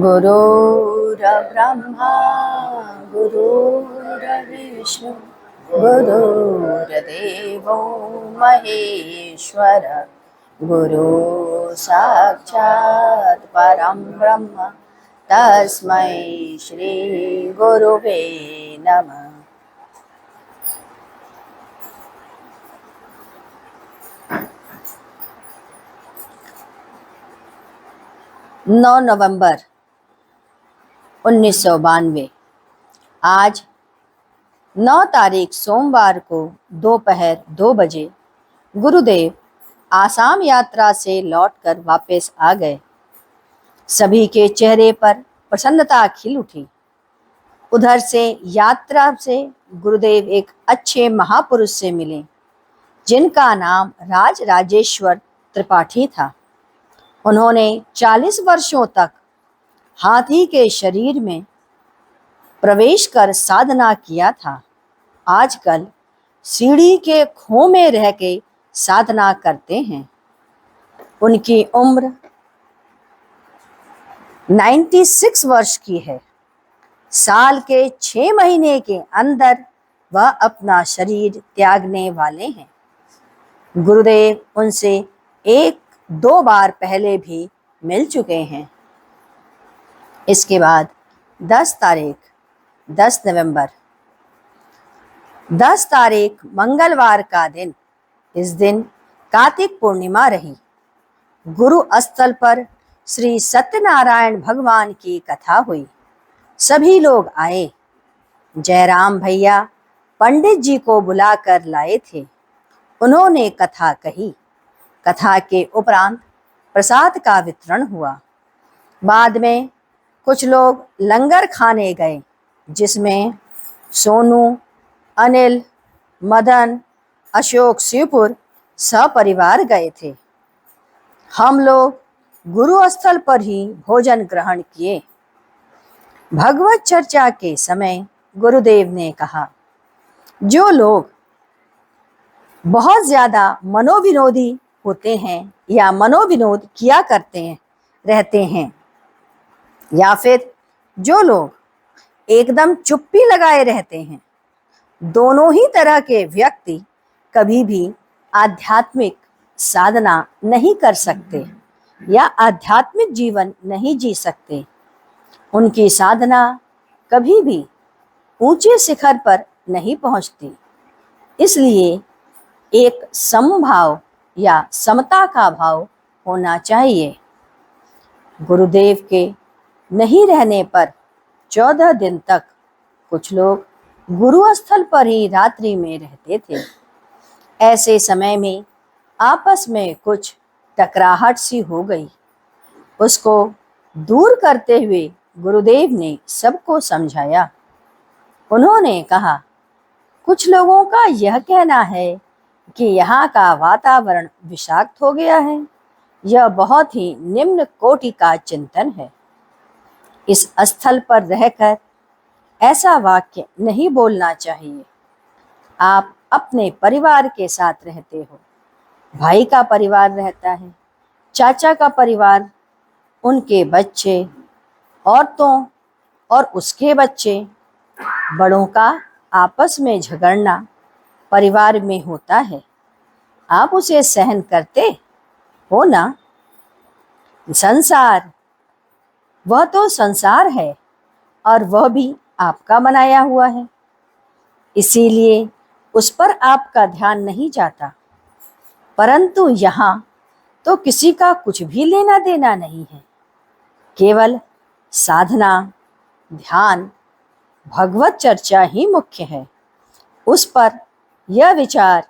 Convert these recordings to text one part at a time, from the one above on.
गुरुर्ब्रह्मा गुरुर्विष्णु गुरुर्देवो महेश्वर गुरु साक्षात् परं ब्रह्म तस्मै श्री गुरुवे नमः। 9 नवंबर 1992। आज 9 तारीख सोमवार को दोपहर 2 बजे गुरुदेव आसाम यात्रा से लौटकर वापस आ गए। सभी के चेहरे पर प्रसन्नता खिल उठी। उधर से यात्रा से गुरुदेव एक अच्छे महापुरुष से मिले जिनका नाम राज राजेश्वर त्रिपाठी था। उन्होंने 40 वर्षों तक हाथी के शरीर में प्रवेश कर साधना किया था। आजकल सीढ़ी के खोह में रह के साधना करते हैं। उनकी उम्र 96 वर्ष की है। साल के 6 महीने के अंदर वह अपना शरीर त्यागने वाले हैं। गुरुदेव उनसे 1-2 बार पहले भी मिल चुके हैं। इसके बाद 10 नवंबर 10 तारीख मंगलवार का दिन। इस दिन कार्तिक पूर्णिमा रही। गुरु स्थल पर श्री सत्यनारायण भगवान की कथा हुई। सभी लोग आए। जयराम भैया पंडित जी को बुलाकर लाए थे। उन्होंने कथा कही। कथा के उपरांत प्रसाद का वितरण हुआ। बाद में कुछ लोग लंगर खाने गए, जिसमें सोनू, अनिल, मदन, अशोक शिवपुर सपरिवार गए थे। हम लोग गुरु स्थल पर ही भोजन ग्रहण किए। भगवत चर्चा के समय गुरुदेव ने कहा, जो लोग बहुत ज्यादा मनोविनोदी होते हैं या मनोविनोद किया करते हैं रहते हैं, या फिर जो लोग एकदम चुप्पी लगाए रहते हैं, दोनों ही तरह के व्यक्ति कभी भी आध्यात्मिक साधना नहीं कर सकते या आध्यात्मिक जीवन नहीं जी सकते। उनकी साधना कभी भी ऊंचे शिखर पर नहीं पहुंचती। इसलिए एक समभाव या समता का भाव होना चाहिए। गुरुदेव के नहीं रहने पर 14 दिन तक कुछ लोग गुरु स्थल पर ही रात्रि में रहते थे। ऐसे समय में आपस में कुछ टकराहट सी हो गई। उसको दूर करते हुए गुरुदेव ने सबको समझाया। उन्होंने कहा, कुछ लोगों का यह कहना है कि यहाँ का वातावरण विषाक्त हो गया है। यह बहुत ही निम्न कोटि का चिंतन है। इस स्थल पर रहकर ऐसा वाक्य नहीं बोलना चाहिए। आप अपने परिवार के साथ रहते हो। भाई का परिवार रहता है, चाचा का परिवार, उनके बच्चे, औरतों और उसके बच्चे, बड़ों का आपस में झगड़ना परिवार में होता है। आप उसे सहन करते हो ना? संसार, वह तो संसार है और वह भी आपका बनाया हुआ है। इसीलिए उस पर आपका ध्यान नहीं जाता। परंतु यहाँ तो किसी का कुछ भी लेना देना नहीं है। केवल साधना, ध्यान, भगवत चर्चा ही मुख्य है। उस पर यह विचार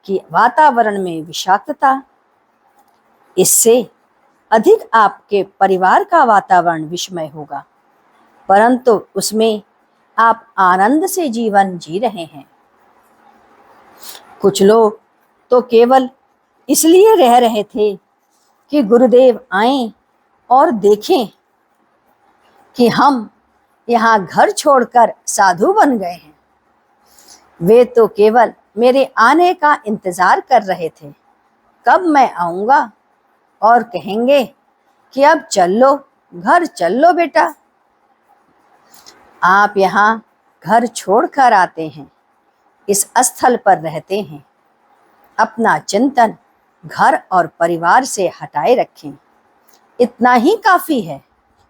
कि वातावरण में विषाक्तता, इससे अधिक आपके परिवार का वातावरण विषमय होगा, परंतु उसमें आप आनंद से जीवन जी रहे हैं। कुछ लोग तो केवल इसलिए रह रहे थे कि गुरुदेव आएं और देखें कि हम यहाँ घर छोड़कर साधु बन गए हैं। वे तो केवल मेरे आने का इंतजार कर रहे थे, कब मैं आऊँगा, और कहेंगे कि अब चल लो घर चल लो बेटा। आप यहाँ घर छोड़कर आते हैं, इस स्थल पर रहते हैं, अपना चिंतन घर और परिवार से हटाए रखें। इतना ही काफी है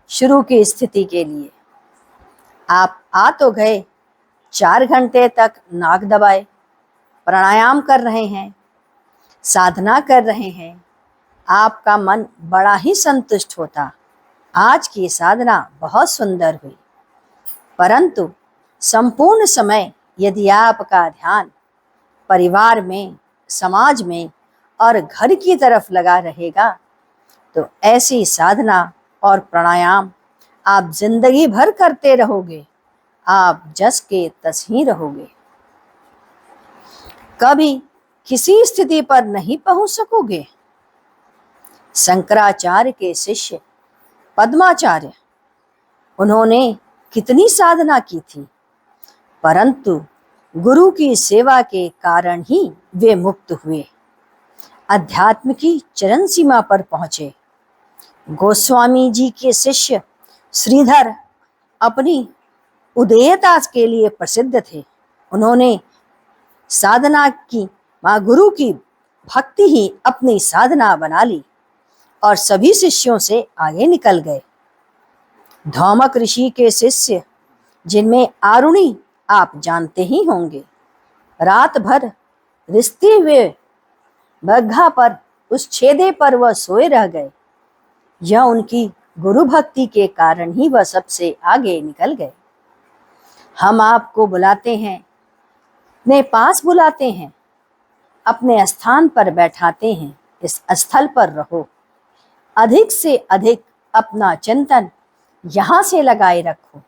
शुरू की स्थिति के लिए। आप आ तो गए, 4 घंटे तक नाक दबाए प्राणायाम कर रहे हैं, साधना कर रहे हैं, आपका मन बड़ा ही संतुष्ट होता। आज की साधना बहुत सुंदर हुई। परंतु संपूर्ण समय यदि आपका ध्यान परिवार में, समाज में और घर की तरफ लगा रहेगा तो ऐसी साधना और प्राणायाम आप जिंदगी भर करते रहोगे, आप जस के तस ही रहोगे। कभी किसी स्थिति पर नहीं पहुंच सकोगे। शंकराचार्य के शिष्य पद्माचार्य, उन्होंने कितनी साधना की थी, परंतु गुरु की सेवा के कारण ही वे मुक्त हुए, अध्यात्म की चरम सीमा पर पहुंचे। गोस्वामी जी के शिष्य श्रीधर अपनी उदेयता के लिए प्रसिद्ध थे। उन्होंने साधना की, मां गुरु की भक्ति ही अपनी साधना बना ली और सभी शिष्यों से आगे निकल गए। धौमक ऋषि के शिष्य, जिनमें आरुणि आप जानते ही होंगे, रात भर रिश्ते हुए बग्घा पर, उस छेदे पर वह सोए रह गए। यह उनकी गुरु भक्ति के कारण ही वह सबसे आगे निकल गए। हम आपको बुलाते हैं, अपने पास बुलाते हैं, अपने स्थान पर बैठाते हैं, इस स्थल पर रहो। अधिक से अधिक अपना चिंतन यहाँ से लगाए रखो।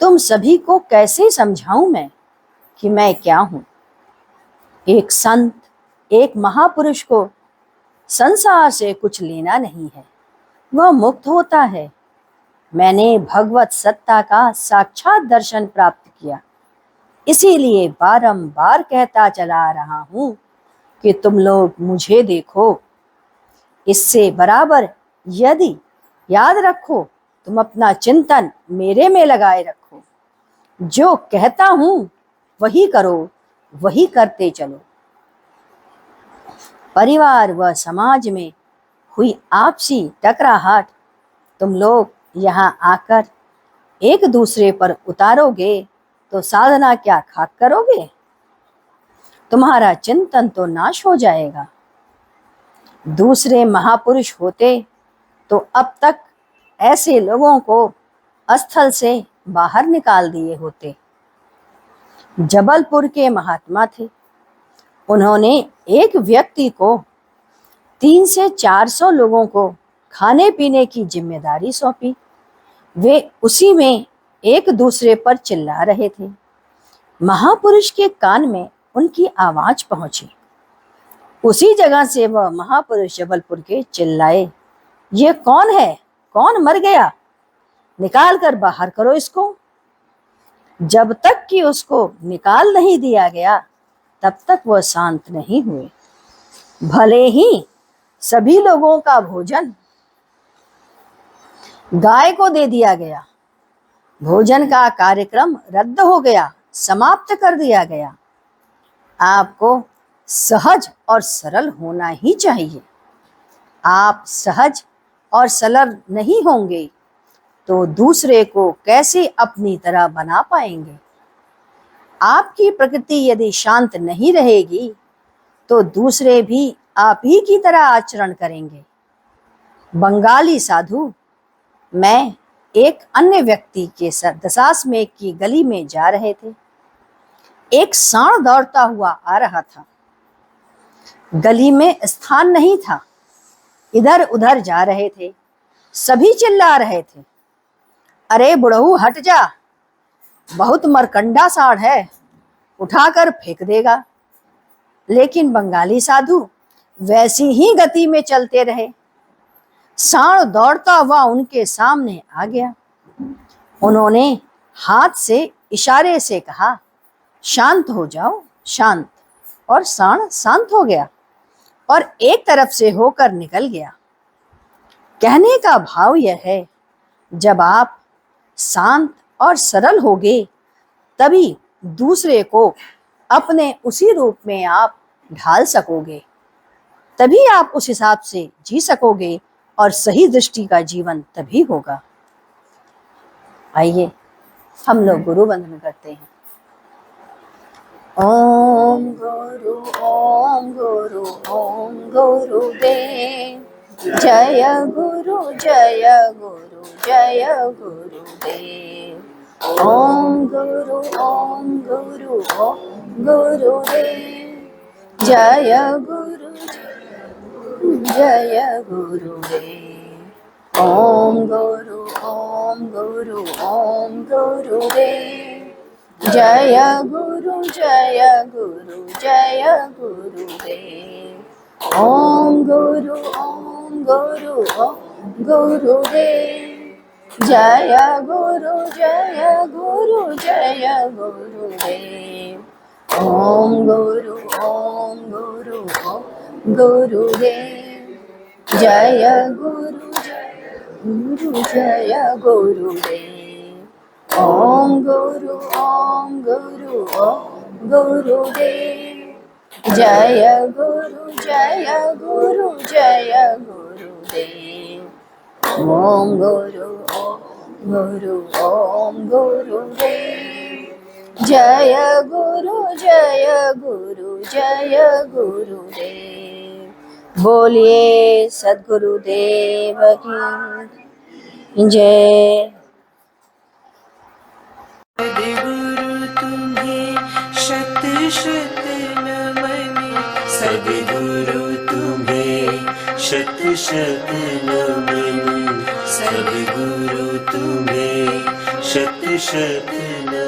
तुम सभी को कैसे समझाऊं मैं कि मैं क्या हूं। एक संत, एक महापुरुष को संसार से कुछ लेना नहीं है, वह मुक्त होता है। मैंने भगवत सत्ता का साक्षात दर्शन प्राप्त किया, इसीलिए बारंबार कहता चला रहा हूं कि तुम लोग मुझे देखो। इससे बराबर यदि याद रखो, तुम अपना चिंतन मेरे में लगाए रखो। जो कहता हूं वही करो, वही करते चलो। परिवार व समाज में हुई आपसी टकराहट तुम लोग यहाँ आकर एक दूसरे पर उतारोगे तो साधना क्या खाक करोगे। तुम्हारा चिंतन तो नाश हो जाएगा। दूसरे महापुरुष होते तो अब तक ऐसे लोगों को स्थल से बाहर निकाल दिए होते। जबलपुर के महात्मा थे, उन्होंने एक व्यक्ति को 300 से 400 लोगों को खाने पीने की जिम्मेदारी सौंपी। वे उसी में एक दूसरे पर चिल्ला रहे थे। महापुरुष के कान में उनकी आवाज पहुंची। उसी जगह से वह महापुरुष जबलपुर के चिल्लाए, ये कौन है, कौन मर गया, निकाल कर बाहर करो इसको। जब तक कि उसको निकाल नहीं दिया गया तब तक वह शांत नहीं हुए। भले ही सभी लोगों का भोजन गाय को दे दिया गया, भोजन का कार्यक्रम रद्द हो गया, समाप्त कर दिया गया। आपको सहज और सरल होना ही चाहिए। आप सहज और सरल नहीं होंगे तो दूसरे को कैसे अपनी तरह बना पाएंगे। आपकी प्रकृति यदि शांत नहीं रहेगी तो दूसरे भी आप ही की तरह आचरण करेंगे। बंगाली साधु, मैं एक अन्य व्यक्ति के साथ दशाश्वमेध की गली में जा रहे थे। एक सांड दौड़ता हुआ आ रहा था। गली में स्थान नहीं था, इधर उधर जा रहे थे। सभी चिल्ला रहे थे, अरे बुढ़ऊ हट जा, बहुत मरकंडा सांड है, उठाकर फेंक देगा। लेकिन बंगाली साधु वैसी ही गति में चलते रहे। सांड दौड़ता हुआ उनके सामने आ गया। उन्होंने हाथ से इशारे से कहा, शांत हो जाओ, शांत। और सांड शांत हो गया और एक तरफ से होकर निकल गया। कहने का भाव यह है, जब आप शांत और सरल होगे तभी दूसरे को अपने उसी रूप में आप ढाल सकोगे, तभी आप उस हिसाब से जी सकोगे और सही दृष्टि का जीवन तभी होगा। आइए हम लोग गुरु वंदन करते हैं। ओम गुरु ओम गुरु ओम गुरुदेव, जय गुरु जय गुरु जय गुरुदेव। ओम गुरु ओम गुरु ओम गुरुदेव, जय गुरु जय गुरुदेव। ओम गुरु ओम गुरु ओम गुरुदेव, जय गुरु जय गुरु जय गुरुदेव। ओम गुरु ओम गुरु ओम गुरुदेव, जय गुरु जय गुरु जय गुरुदेव। ओम गुरु ओम गुरु ओम गुरुदेव, जय गुरु जय गुरुदेव। ओम गुरु ओम गुरु ओम गुरुदेव, जय गुरु जय गुरु जय गुरुदेव। ओम गुरु ओम गुरुदेव, जय गुरु जय गुरु जय गुरुदेव। बोलिए सद्गुरुदेव की जय। सद्गुरु तुम्हें शत शत नमन, सद्गुरु तुम्हें शत शत नमन, सद्गुरु तुम्हें शत शत नमन।